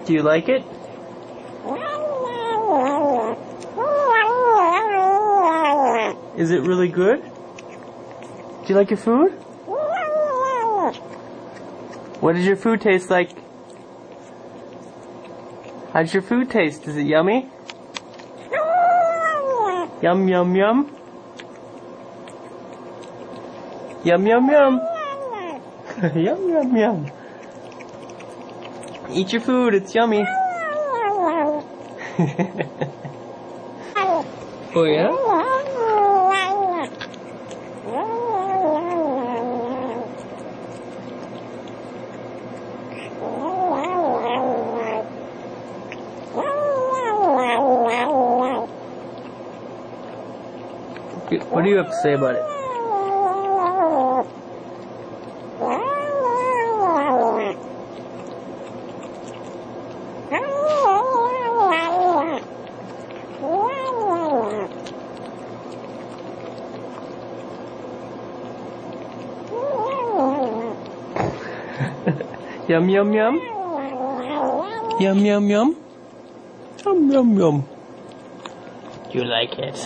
Do you like it? Is it really good? Do you like your food? What does your food taste like? How does your food taste? Is it yummy? Yum, yum, yum. Yum, yum, yum. Yum, yum, yum. Eat your food, it's yummy. Oh yeah? What do you have to say about it? Yum, yum, yum. Yum, yum, yum. Yum, yum, yum. You like it?